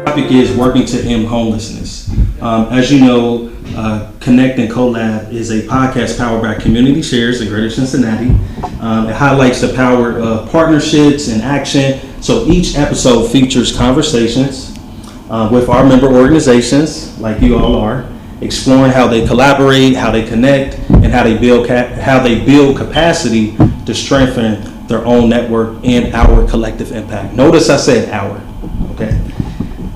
Topic is working to end homelessness. As you know, Connect and Collab is a podcast powered by Community Shares in Greater Cincinnati. It highlights the power of partnerships and action. So each episode features conversations with our member organizations, like you all are, exploring how they collaborate, how they connect, and how they build capacity to strengthen their own network and our collective impact. Notice I said our, okay?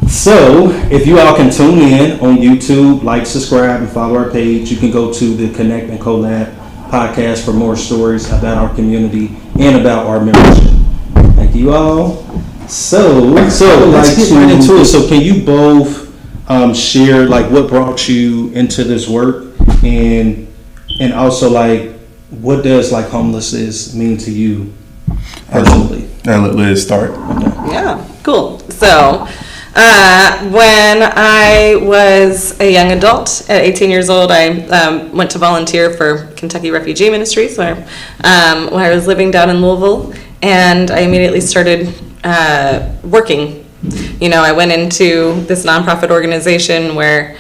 So if you all can tune in on YouTube, like, subscribe, and follow our page. You can go to the Connect and Collab podcast for more stories about our community and about our membership. Thank you all. So let's get right into it. So can you both share like what brought you into this work, and also like what does like homelessness mean to you personally? I'll let Liz start. Okay. Yeah, cool. So when I was a young adult at 18 years old, I went to volunteer for Kentucky Refugee Ministries where I was living down in Louisville, and I immediately started working. You know, I went into this nonprofit organization where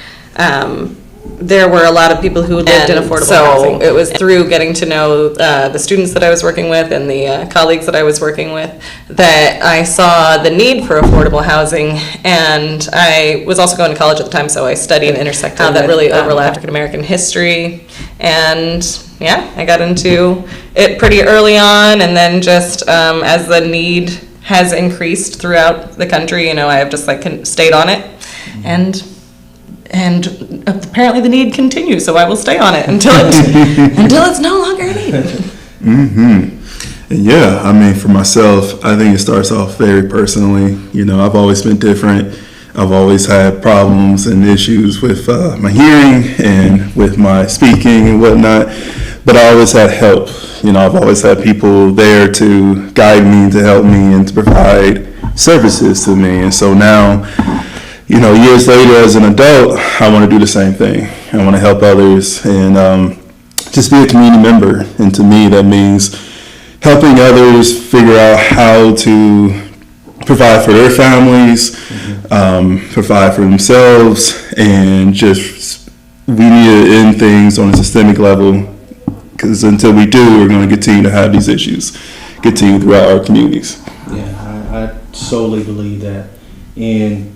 there were a lot of people who lived in affordable housing. So it was through getting to know the students that I was working with and the colleagues that I was working with that I saw the need for affordable housing. And I was also going to college at the time, so I studied and intersected how that really overlapped African American history. And yeah, I got into it pretty early on, and then just as the need has increased throughout the country, you know, I have just like stayed on it, and apparently the need continues, so I will stay on it until it's no longer a need. Mm-hmm. And yeah, I mean, for myself, I think it starts off very personally. You know, I've always been different. I've always had problems and issues with my hearing and with my speaking and whatnot, but I always had help. You know, I've always had people there to guide me, to help me, and to provide services to me. And so now, you know, years later as an adult, I want to do the same thing. I want to help others and just be a community member. And to me, that means helping others figure out how to provide for their families, provide for themselves, and just we need to end things on a systemic level, because until we do, we're going to continue to have these issues continue throughout our communities. Yeah, I solely believe that. And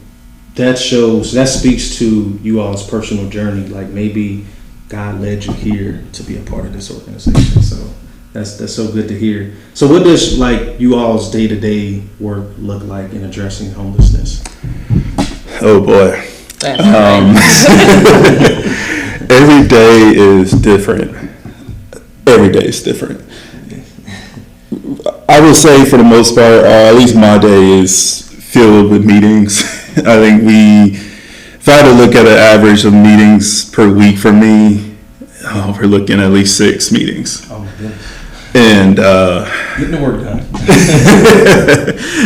that speaks to you all's personal journey. Like maybe God led you here to be a part of this organization. So that's so good to hear. So what does like you all's day-to-day work look like in addressing homelessness? Oh boy. Every day is different. Every day is different. I will say for the most part, at least my day is filled with meetings. I think if I had to look at an average of meetings per week for me, we're looking at least 6 meetings. Oh my goodness. And getting the work done.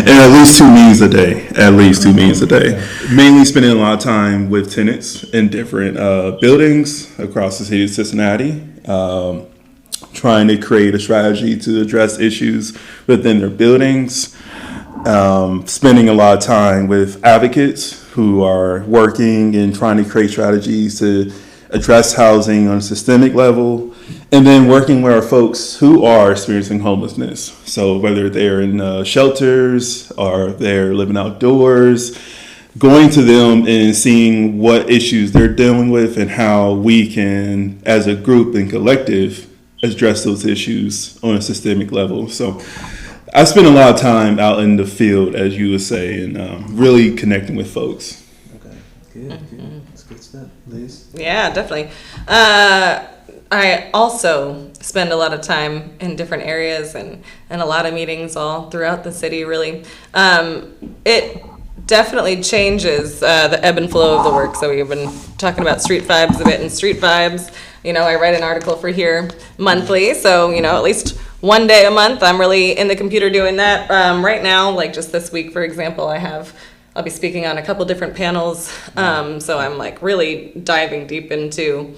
And at least 2 meetings a day. At least 2 meetings a day. Okay. Mainly spending a lot of time with tenants in different buildings across the city of Cincinnati, trying to create a strategy to address issues within their buildings. Spending a lot of time with advocates who are working and trying to create strategies to address housing on a systemic level, and then working with our folks who are experiencing homelessness. So whether they're in shelters or they're living outdoors, going to them and seeing what issues they're dealing with and how we can, as a group and collective, address those issues on a systemic level. So I spend a lot of time out in the field, as you would say, and really connecting with folks. Okay, good. That's good stuff. Liz? Yeah, definitely. I also spend a lot of time in different areas and a lot of meetings all throughout the city, really. It definitely changes the ebb and flow of the work. So we've been talking about street vibes a bit, and street vibes, you know, I write an article for Here monthly, so, you know, at least one day a month I'm really in the computer doing that. Right now, like just this week, for example, I'll be speaking on a couple different panels, so I'm like really diving deep into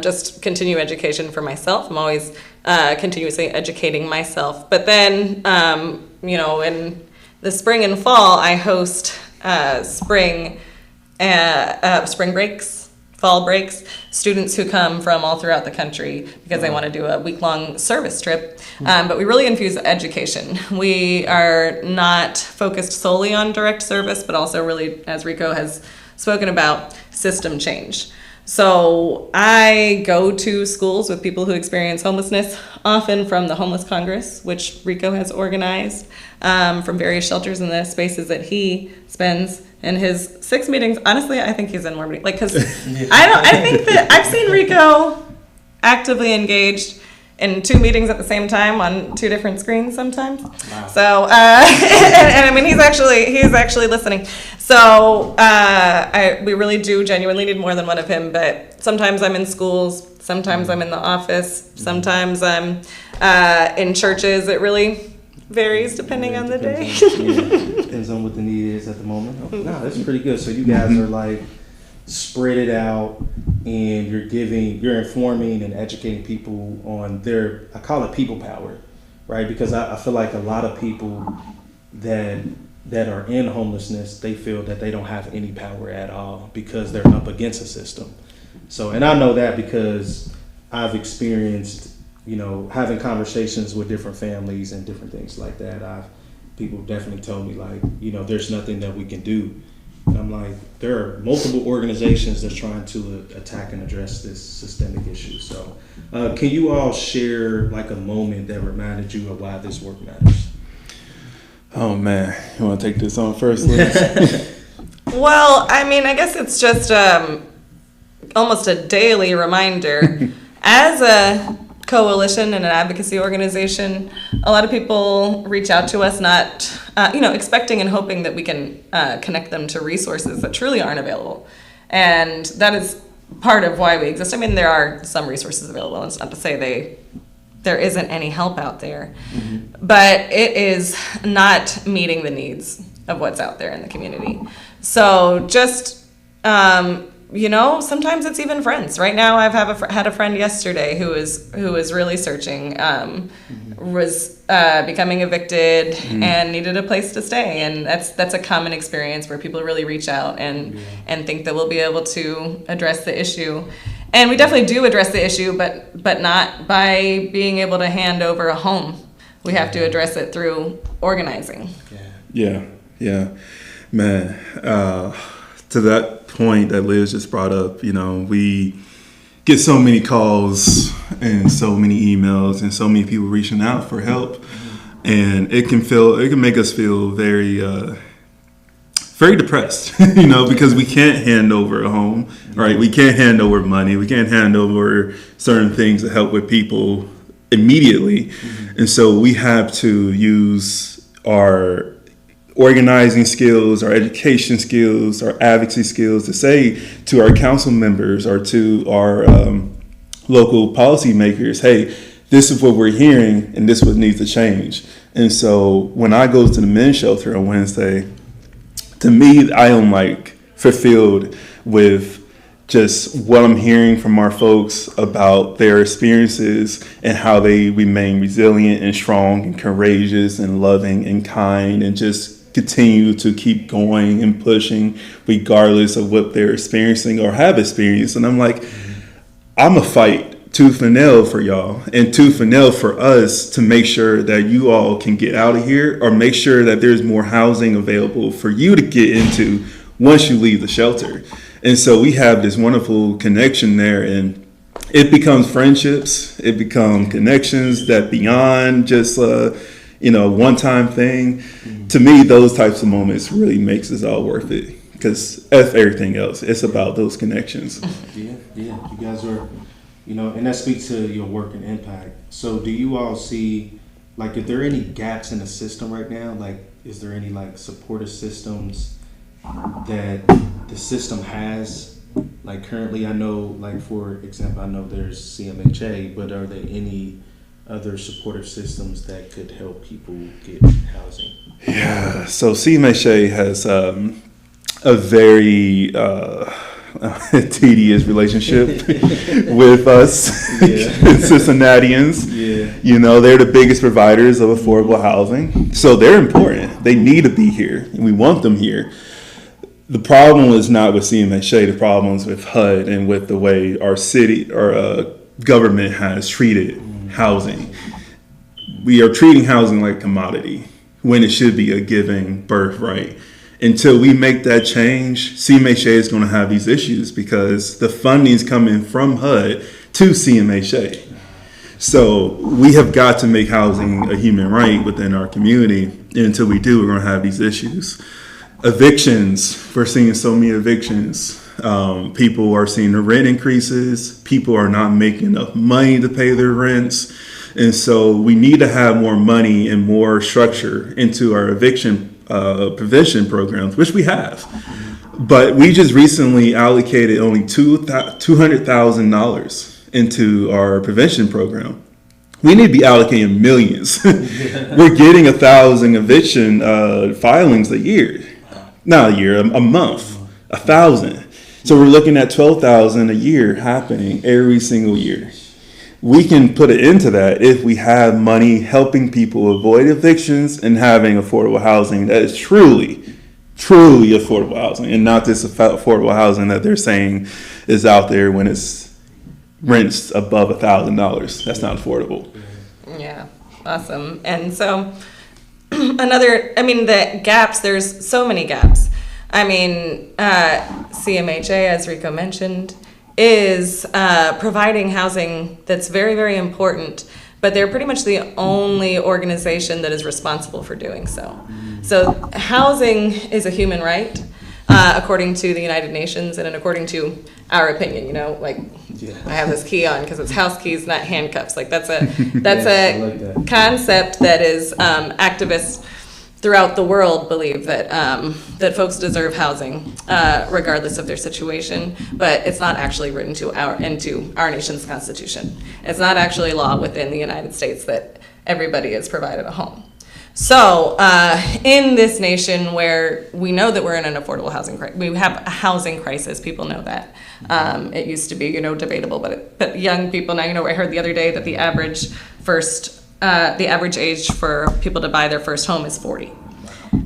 just continuing education for myself. I'm always continuously educating myself. But then in the spring and fall, I host spring breaks, fall breaks, students who come from all throughout the country because they want to do a week-long service trip. But we really infuse education. We are not focused solely on direct service, but also really, as Rico has spoken about, system change. So I go to schools with people who experience homelessness, often from the Homeless Congress, which Rico has organized, from various shelters in the spaces that he spends in his 6 meetings. Honestly, I think he's in more meetings. Because I think that I've seen Rico actively engaged in 2 meetings at the same time on 2 different screens sometimes. Wow. So, and I mean, he's actually listening. So we really do genuinely need more than one of him, but sometimes I'm in schools, sometimes I'm in the office, sometimes I'm in churches. It really varies depending on the day. Depends on what the need is at the moment. Oh, no, that's pretty good. So you guys are like spread it out, and you're informing and educating people on I call it people power, right? Because I feel like a lot of people that are in homelessness, they feel that they don't have any power at all because they're up against a system. So, and I know that because I've experienced, having conversations with different families and different things like that. People definitely told me like, there's nothing that we can do. And I'm like, there are multiple organizations that's trying to attack and address this systemic issue. So can you all share like a moment that reminded you of why this work matters? Oh man, you want to take this on first, Liz? Well, I mean, I guess it's just almost a daily reminder. As a coalition and an advocacy organization, a lot of people reach out to us not, expecting and hoping that we can connect them to resources that truly aren't available. And that is part of why we exist. I mean, there are some resources available. It's not to say there isn't any help out there, but it is not meeting the needs of what's out there in the community. So just, sometimes it's even friends. Right now, I've had a friend yesterday who was really searching, was becoming evicted and needed a place to stay, and that's a common experience where people really reach out and think that we'll be able to address the issue. And we definitely do address the issue, but not by being able to hand over a home. We have to address it through organizing. Yeah, man. To that point that Liz just brought up, we get so many calls and so many emails and so many people reaching out for help, and it can make us feel very very depressed, because we can't hand over a home, right? We can't hand over money. We can't hand over certain things to help with people immediately. And so we have to use our organizing skills, our education skills, our advocacy skills to say to our council members or to our local policymakers, hey, this is what we're hearing and this is what needs to change. And so when I go to the men's shelter on Wednesday, to me, I am like fulfilled with just what I'm hearing from our folks about their experiences and how they remain resilient and strong and courageous and loving and kind and just continue to keep going and pushing regardless of what they're experiencing or have experienced. And I'm like, I'm a fight tooth and nail for y'all and tooth and nail for us to make sure that you all can get out of here or make sure that there's more housing available for you to get into once you leave the shelter. And so we have this wonderful connection there, and it becomes friendships, it becomes connections that beyond just one-time thing. To me, those types of moments really makes us all worth it, because F everything else, it's about those connections. Yeah, you guys are, and that speaks to your work and impact. So do you all see, like, if there are any gaps in the system right now, like, is there any, like, supportive systems that the system has? Like, currently, I know, like, for example, I know there's CMHA, but are there any other supportive systems that could help people get housing? Yeah, so CMHA has a very tedious relationship with us Cincinnatians. They're the biggest providers of affordable housing. So they're important. They need to be here, and we want them here. The problem is not with CMHA. The problem is with HUD and with the way our city or government has treated housing. We are treating housing like a commodity when it should be a given birthright. Until we make that change, CMHA is going to have these issues because the funding is coming from HUD to CMHA. So we have got to make housing a human right within our community. And until we do, we're going to have these issues. Evictions, we're seeing so many evictions. People are seeing the rent increases. People are not making enough money to pay their rents. And so we need to have more money and more structure into our eviction prevention programs, which we have. But we just recently allocated only $200,000 into our prevention program. We need to be allocating millions. We're getting 1,000 eviction filings a year. Not a year, a month. 1,000. So we're looking at 12,000 a year happening every single year. We can put it into that if we have money helping people avoid evictions and having affordable housing that is truly affordable housing, and not this affordable housing that they're saying is out there when it's rents above $1,000. That's not affordable. Yeah, awesome. And so the gaps, there's so many gaps. CMHA, as Rico mentioned, is providing housing that's very, very important, but they're pretty much the only organization that is responsible for doing so. So housing is a human right, according to the United Nations and according to our opinion. I have this key on because it's house keys, not handcuffs. That's a concept that is activists throughout the world believe that folks deserve housing, regardless of their situation, but it's not actually written into our nation's constitution. It's not actually law within the United States that everybody is provided a home. So in this nation where we know that we're in an affordable housing crisis, we have a housing crisis, people know that. It used to be, debatable, but young people now, I heard the other day that the average age for people to buy their first home is 40.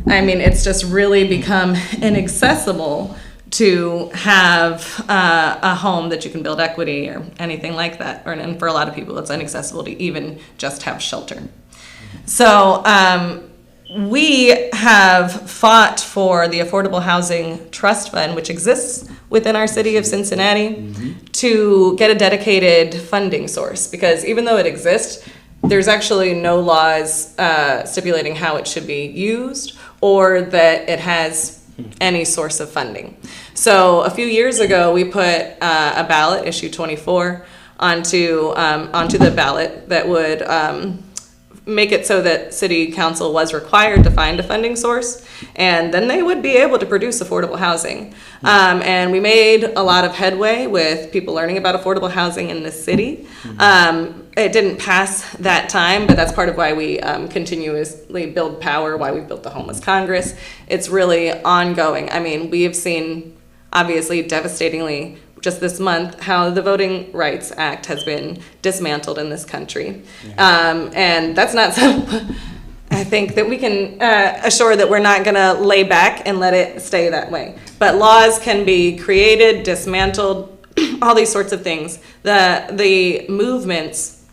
It's just really become inaccessible to have a home that you can build equity or anything like that. And for a lot of people, it's inaccessible to even just have shelter. So we have fought for the Affordable Housing Trust Fund, which exists within our city of Cincinnati, to get a dedicated funding source. Because even though it exists, there's actually no laws stipulating how it should be used or that it has any source of funding. So a few years ago, we put a ballot, issue 24, onto the ballot that would make it so that City Council was required to find a funding source, and then they would be able to produce affordable housing. And we made a lot of headway with people learning about affordable housing in the city. It didn't pass that time, but that's part of why we continuously build power, why we built the Homeless Congress. It's really ongoing. We have seen, obviously, devastatingly, just this month, how the Voting Rights Act has been dismantled in this country. And that's not so, I think that we can assure that we're not gonna lay back and let it stay that way. But laws can be created, dismantled, all these sorts of things. The movements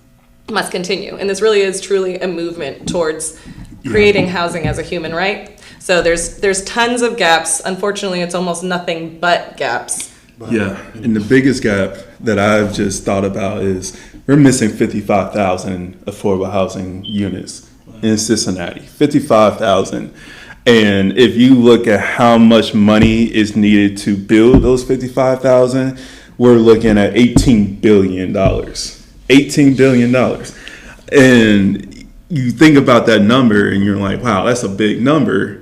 must continue. And this really is truly a movement towards creating housing as a human right. So there's tons of gaps. Unfortunately, it's almost nothing but gaps. Yeah, and the biggest gap that I've just thought about is we're missing 55,000 affordable housing units in Cincinnati. 55,000. And if you look at how much money is needed to build those 55,000, we're looking at $18 billion. $18 billion. And you think about that number and you're like, wow, that's a big number.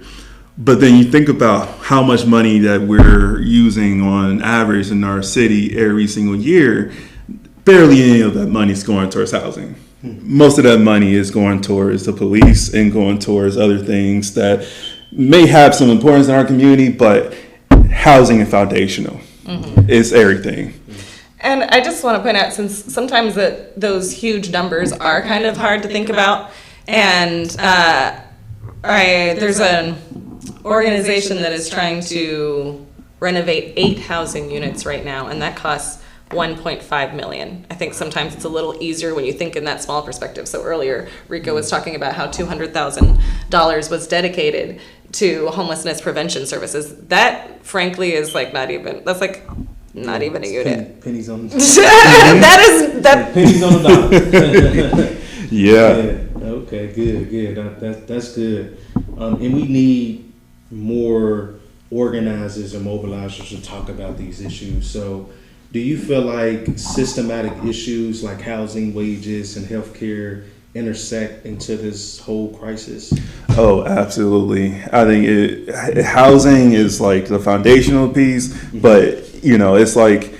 But then you think about how much money that we're using on average in our city every single year, barely any of that money is going towards housing. Most of that money is going towards the police and going towards other things that may have some importance in our community, but housing is foundational. It's everything. And I just want to point out, since sometimes those huge numbers are kind of hard to think about, and there's an organization that is trying to renovate 8 housing units right now, and that costs $1.5 million. I think sometimes it's a little easier when you think in that small perspective. So earlier, Rico was talking about how $200,000 was dedicated to homelessness prevention services. That, frankly, is like not even a unit. Pennies on that pennies on the dollar. Yeah. Okay, good. That's good. And we need more organizers and mobilizers to talk about these issues. So do you feel like systematic issues like housing, wages, and healthcare intersect into this whole crisis? Oh, absolutely. I think housing is like the foundational piece, but it's like,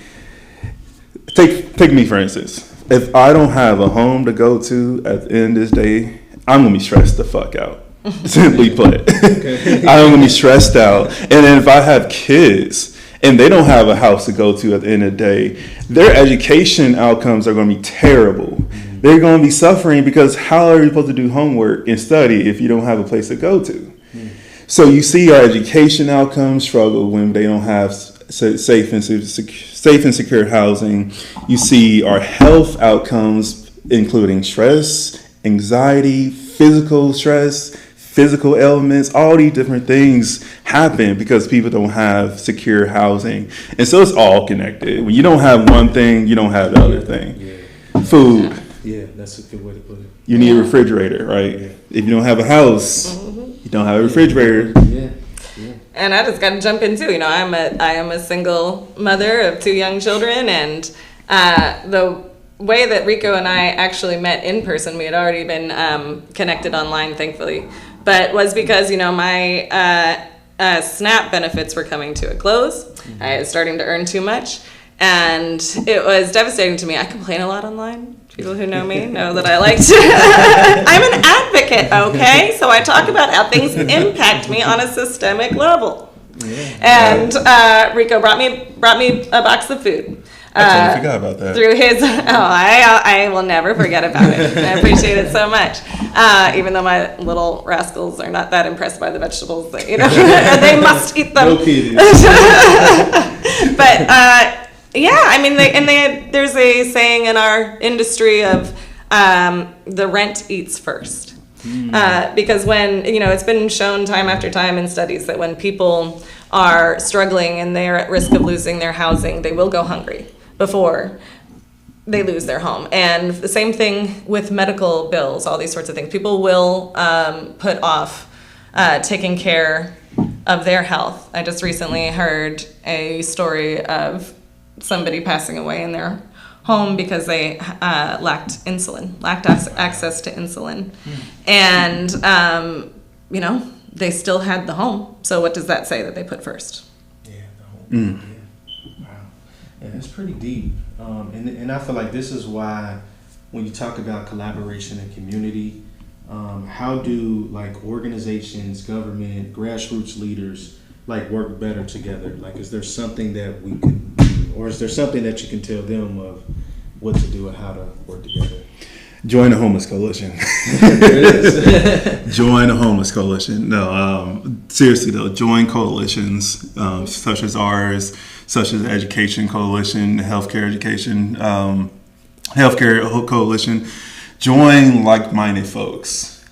take me for instance. If I don't have a home to go to at the end of this day, I'm gonna be stressed the fuck out. Simply put, I'm gonna be stressed out. And then if I have kids and they don't have a house to go to at the end of the day, their education outcomes are gonna be terrible. They're gonna be suffering because how are you supposed to do homework and study if you don't have a place to go to? So you see our education outcomes struggle when they don't have safe and secure housing. You see our health outcomes, including stress, anxiety, physical stress, physical ailments, all these different things happen because people don't have secure housing. And so it's all connected. When you don't have one thing, you don't have the other thing. Yeah. Food. Yeah, that's a good way to put it. You need a refrigerator, right? Yeah. If you don't have a house, you don't have a refrigerator. Yeah. And I just got to jump in too. I am a single mother of 2 young children, and the way that Rico and I actually met in person, we had already been connected online, thankfully, but was because my SNAP benefits were coming to a close. I was starting to earn too much, and it was devastating to me. I complain a lot online. People who know me know that I like to. I'm an advocate, okay? So I talk about how things impact me on a systemic level. Yeah. And Rico brought me a box of food. I totally forgot about that. Through his, I will never forget about it. I appreciate it so much. Even though my little rascals are not that impressed by the vegetables, that, they must eat them. No kidding. But yeah, I mean, there's a saying in our industry of the rent eats first. Because when, it's been shown time after time in studies that when people are struggling and they're at risk of losing their housing, they will go hungry before they lose their home. And the same thing with medical bills, all these sorts of things. People will put off taking care of their health. I just recently heard a story of somebody passing away in their home because they lacked access to insulin. And, they still had the home. So what does that say that they put first? Yeah, the home. Yeah. Wow. Yeah, that's pretty deep. And I feel like this is why when you talk about collaboration and community, how do organizations, government, grassroots leaders work better together? Is there something that we could do, or is there something that you can tell them of what to do and how to work together? Join the Homeless Coalition. Join the Homeless Coalition. No, seriously though, join coalitions such as ours, such as the Education Coalition, the Healthcare Coalition. Join like-minded folks.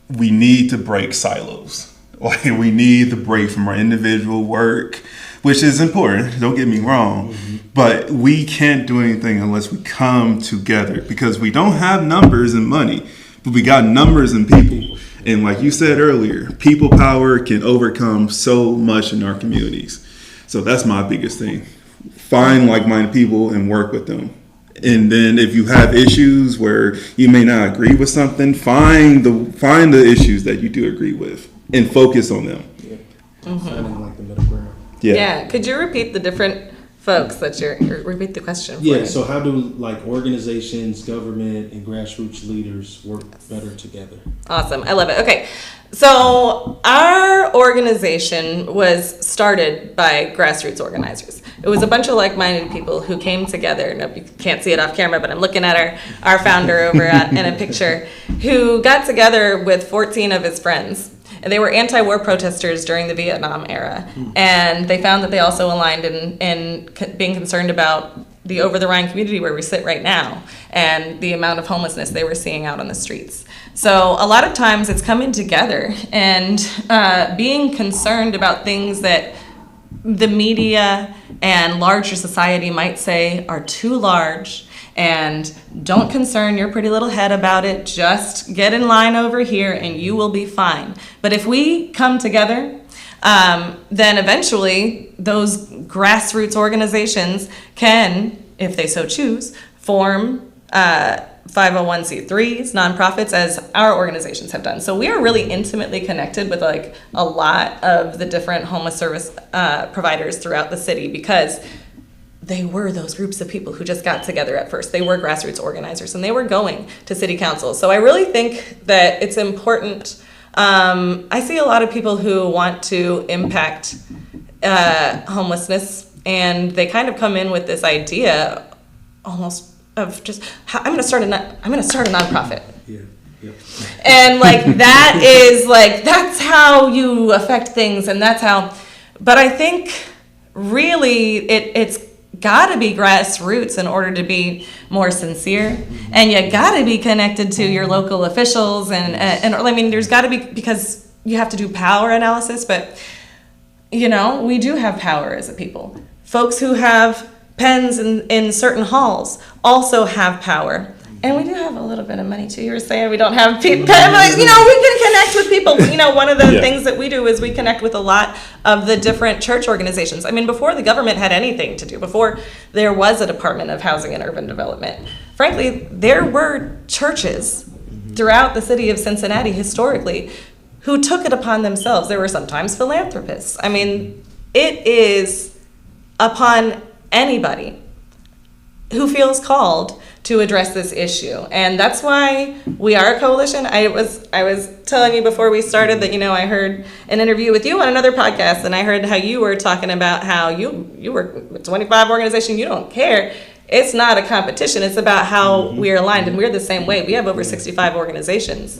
We need to break silos. We need to break from our individual work, which is important, don't get me wrong, but we can't do anything unless we come together, because we don't have numbers and money, but we got numbers and people. And like you said earlier, people power can overcome so much in our communities. So that's my biggest thing. Find like-minded people and work with them. And then if you have issues where you may not agree with something, find the issues that you do agree with and focus on them. Yeah. Finding the middle ground. Yeah. Could you repeat the different folks that repeat the question for Yeah, you? so how do organizations, government, and grassroots leaders work better together? Awesome. I love it. Okay. So our organization was started by grassroots organizers. It was a bunch of like-minded people who came together. No, you can't see it off camera, but I'm looking at our founder over in a picture, who got together with 14 of his friends. And they were anti-war protesters during the Vietnam era. And they found that they also aligned in being concerned about the over-the-Rhine community where we sit right now and the amount of homelessness they were seeing out on the streets. So a lot of times it's coming together and being concerned about things that the media and larger society might say are too large, and don't concern your pretty little head about it. Just get in line over here and you will be fine. But if we come together, then eventually those grassroots organizations can, if they so choose, form 501c3s, nonprofits, as our organizations have done. So we are really intimately connected with like a lot of the different homeless service providers throughout the city, because they were those groups of people who just got together at first. They were grassroots organizers and they were going to city council. So I really think that it's important. I see a lot of people who want to impact homelessness, and they kind of come in with this idea almost of just, I'm going to start a nonprofit. Yeah. Yep. And like that is like, that's how you affect things, and that's how, but I think really it's got to be grassroots in order to be more sincere, and you got to be connected to your local officials, and I mean there's got to be, because you have to do power analysis, but you know, we do have power as a people. Folks who have pens in certain halls also have power. And we do have a little bit of money too. You were saying we don't have people, but you know, we can connect with people. You know, one of the things that we do is we connect with a lot of the different church organizations. I mean, before the government had anything to do, before there was a Department of Housing and Urban Development, frankly, there were churches throughout the city of Cincinnati historically who took it upon themselves. There were sometimes philanthropists. I mean, it is upon anybody who feels called to address this issue. And that's why we are a coalition. I was telling you before we started that, you know, I heard an interview with you on another podcast, and I heard how you were talking about how you were with 25 organizations, you don't care. It's not a competition. It's about how we're aligned, and we're the same way. We have over 65 organizations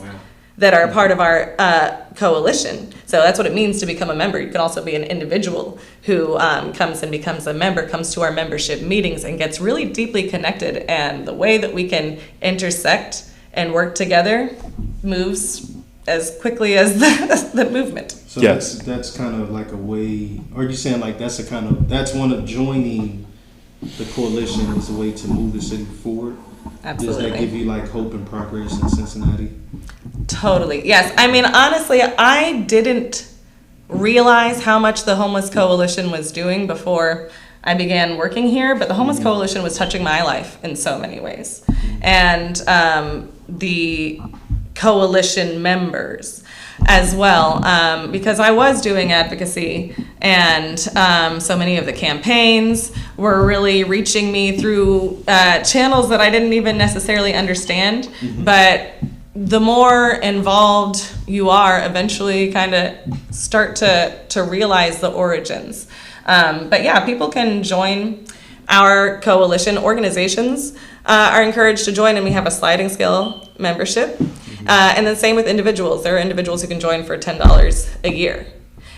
that are part of our coalition. So that's what it means to become a member. You can also be an individual who comes and becomes a member, comes to our membership meetings and gets really deeply connected. And the way that we can intersect and work together moves as quickly as the movement. So that's kind of like a way, or are you saying like that's one of joining the coalition is a way to move the city forward? Absolutely. Does that give you like hope and progress in Cincinnati? Totally. Yes. I mean, honestly, I didn't realize how much the Homeless Coalition was doing before I began working here, but the Homeless Coalition was touching my life in so many ways. And the coalition members as well, because I was doing advocacy, and so many of the campaigns were really reaching me through channels that I didn't even necessarily understand. But the more involved you are, eventually kind of start to realize the origins. But yeah, people can join our coalition. Organizations are encouraged to join, and we have a sliding scale membership. And then same with individuals. There are individuals who can join for $10 a year.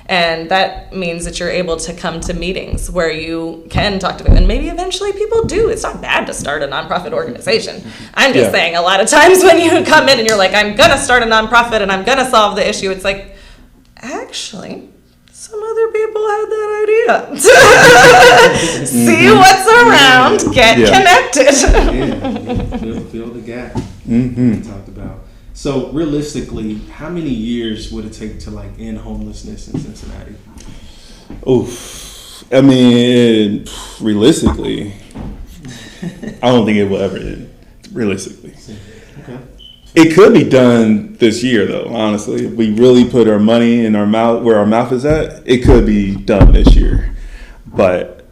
And that means that you're able to come to meetings where you can talk to them. And maybe eventually people do. It's not bad to start a nonprofit organization. I'm just saying a lot of times when you come in and you're like, I'm going to start a nonprofit and I'm going to solve the issue, it's like, actually, some other people had that idea. See what's around, get connected. Fill the gap we talked about. So realistically, how many years would it take to like end homelessness in Cincinnati? Oof. I mean, realistically, I don't think it will ever end. Realistically. Okay. It could be done this year, though, honestly. If we really put our money in our mouth, where our mouth is at, it could be done this year. But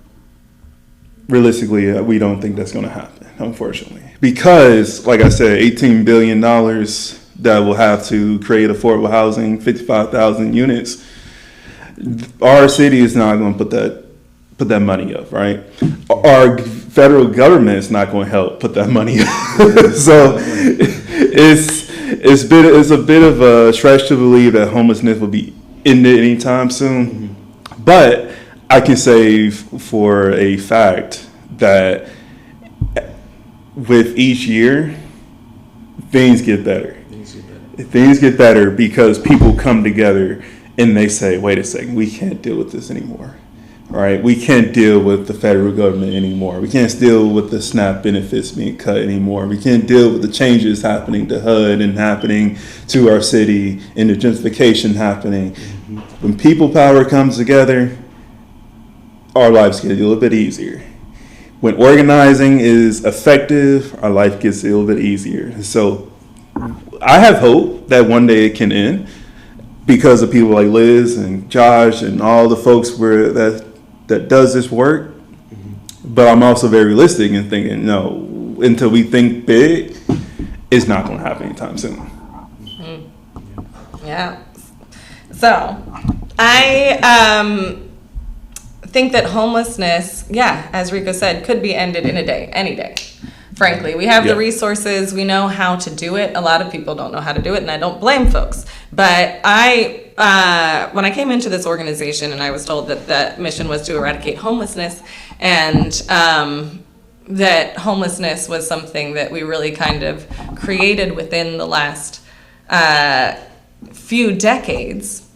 realistically, we don't think that's going to happen, unfortunately. Because, like I said, $18 billion that will have to create affordable housing, 55,000 units. Our city is not going to put that money up, right? Our federal government is not going to help put that money up. So it's a bit of a stretch to believe that homelessness will be ended anytime soon. But I can say for a fact that with each year, things get better. Things get better because people come together and they say, wait a second, we can't deal with this anymore. Right? We can't deal with the federal government anymore. We can't deal with the SNAP benefits being cut anymore. We can't deal with the changes happening to HUD and happening to our city and the gentrification happening. When people power comes together, our lives get a little bit easier. When organizing is effective, our life gets a little bit easier. So I have hope that one day it can end because of people like Liz and Josh and all the folks that does this work. But I'm also very realistic in thinking, no, until we think big, it's not going to happen anytime soon. Yeah. So I think that homelessness, as Rico said, could be ended in a day, any day. Frankly, we have the resources, we know how to do it. A lot of people don't know how to do it, and I don't blame folks. But when I came into this organization and I was told that that mission was to eradicate homelessness, and that homelessness was something that we really kind of created within the last few decades,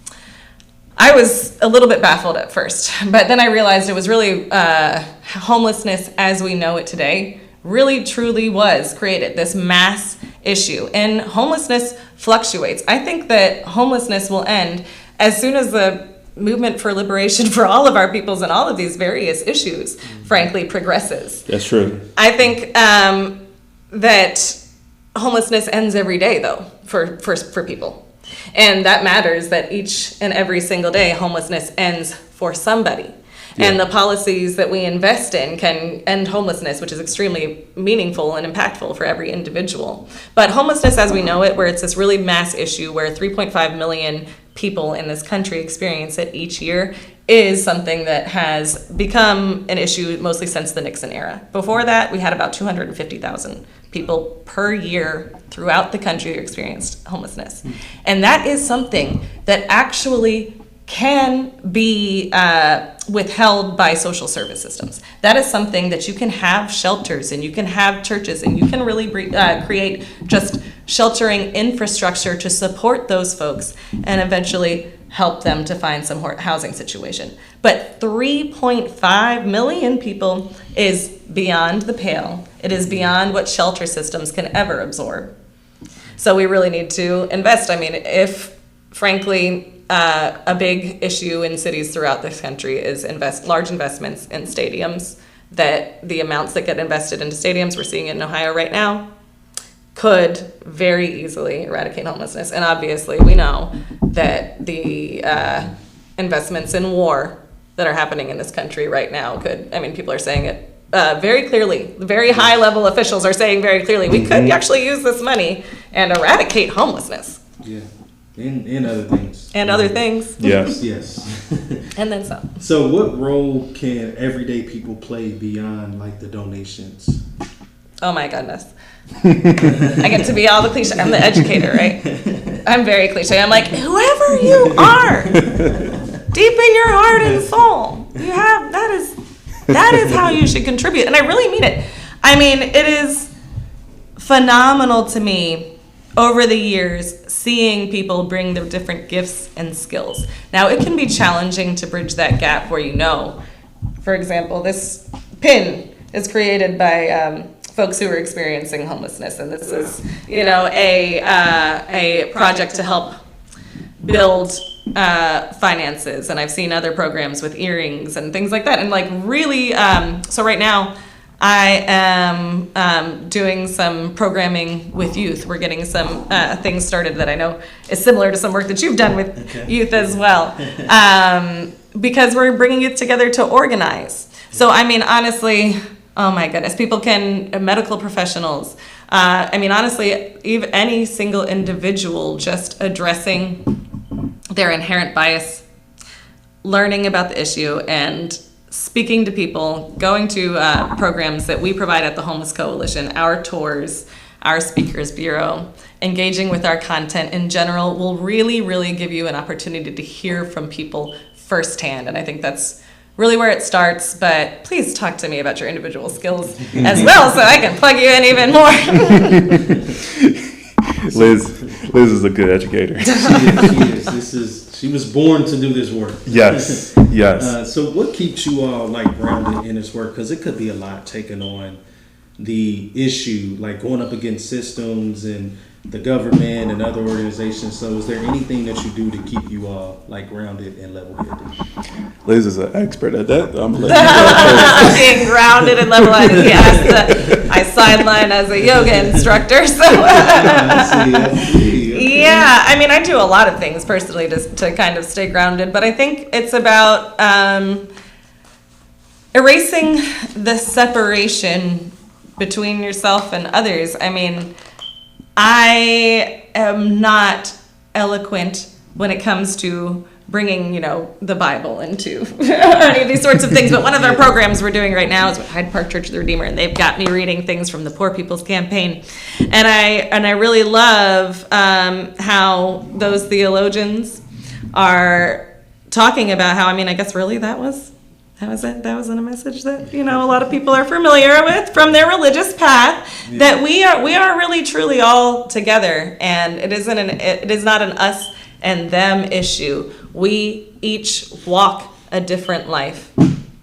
I was a little bit baffled at first. But then I realized it was really homelessness as we know it today really truly was created, this mass issue. And homelessness fluctuates. I think that homelessness will end as soon as the movement for liberation for all of our peoples and all of these various issues, frankly, progresses. That's true. I think that homelessness ends every day, though, for people. And that matters, that each and every single day homelessness ends for somebody. And the policies that we invest in can end homelessness, which is extremely meaningful and impactful for every individual. But homelessness as we know it, where it's this really mass issue where 3.5 million people in this country experience it each year, is something that has become an issue mostly since the Nixon era. Before that, we had about 250,000 people per year throughout the country who experienced homelessness. And that is something that actually can be withheld by social service systems. That is something that you can have shelters and you can have churches and you can really create just sheltering infrastructure to support those folks and eventually help them to find some housing situation. But 3.5 million people is beyond the pale. It is beyond what shelter systems can ever absorb. So we really need to invest. I mean, if frankly, a big issue in cities throughout this country is large investments in stadiums, that the amounts that get invested into stadiums, we're seeing it in Ohio right now, could very easily eradicate homelessness. And obviously we know that the investments in war that are happening in this country right now people are saying it very clearly. Very high level officials are saying very clearly, we could actually use this money and eradicate homelessness. Yeah. And other things. And other things. Yes. Yes. And then some. So what role can everyday people play beyond like the donations? Oh my goodness. I get to be all the cliche. I'm the educator, right? I'm very cliche. I'm like, whoever you are, deep in your heart and soul, you have, that is how you should contribute. And I really mean it. I mean, it is phenomenal to me over the years, seeing people bring their different gifts and skills. Now, it can be challenging to bridge that gap where for example, this pin is created by folks who are experiencing homelessness, and this is, a project to help build finances. And I've seen other programs with earrings and things like that, and like really. So right now, I am doing some programming with youth. We're getting some things started that I know is similar to some work that you've done with youth as well, because we're bringing youth together to organize. So, I mean, honestly, oh my goodness, medical professionals, honestly, even any single individual just addressing their inherent bias learning about the issue and speaking to people, going to programs that we provide at the Homeless Coalition, our tours, our speakers bureau, engaging with our content in general will really, really give you an opportunity to hear from people firsthand. And I think that's really where it starts. But please talk to me about your individual skills as well so I can plug you in even more. Liz is a good educator. She is. She was born to do this work. Yes. So what keeps you all like grounded in this work? Because it could be a lot taking on the issue, like going up against systems and the government and other organizations. So is there anything that you do to keep you all like grounded and level-headed? Liz is an expert at that. I'm gonna let you Being grounded and level-headed. Yes, I sideline as a yoga instructor. So I see. Okay. yeah, I mean, I do a lot of things personally to kind of stay grounded, but I think it's about erasing the separation between yourself and others. I mean, I am not eloquent when it comes to bringing, the Bible into or any of these sorts of things. But one of our programs we're doing right now is with Hyde Park Church of the Redeemer, and they've got me reading things from the Poor People's Campaign. And I really love how those theologians are talking about how, I guess really that wasn't a message that, a lot of people are familiar with from their religious path, that we are really truly all together, and it is not an us and them issue. We each walk a different life,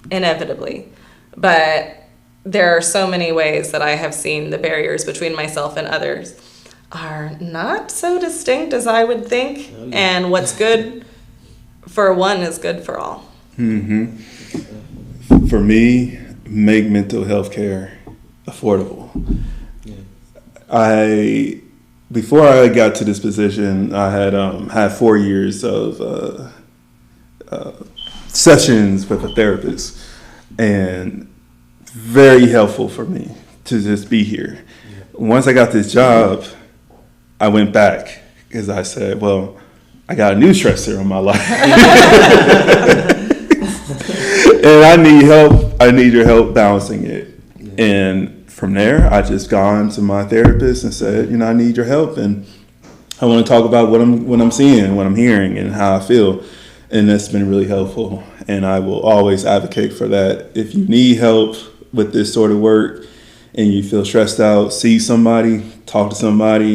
inevitably, but there are so many ways that I have seen the barriers between myself and others are not so distinct as I would think, and what's good for one is good for all. Mm-hmm. For me, make mental health care affordable. Before I got to this position, I had 4 years of sessions with a therapist, and very helpful for me to just be here. Once I got this job, I went back because I said, well, I got a new stressor in my life. And I need help. I need your help balancing it. And from there, I just gone to my therapist and said, I need your help, and I want to talk about what I'm seeing, what I'm hearing, and how I feel. And that's been really helpful. And I will always advocate for that. If you need help with this sort of work and you feel stressed out, see somebody, talk to somebody.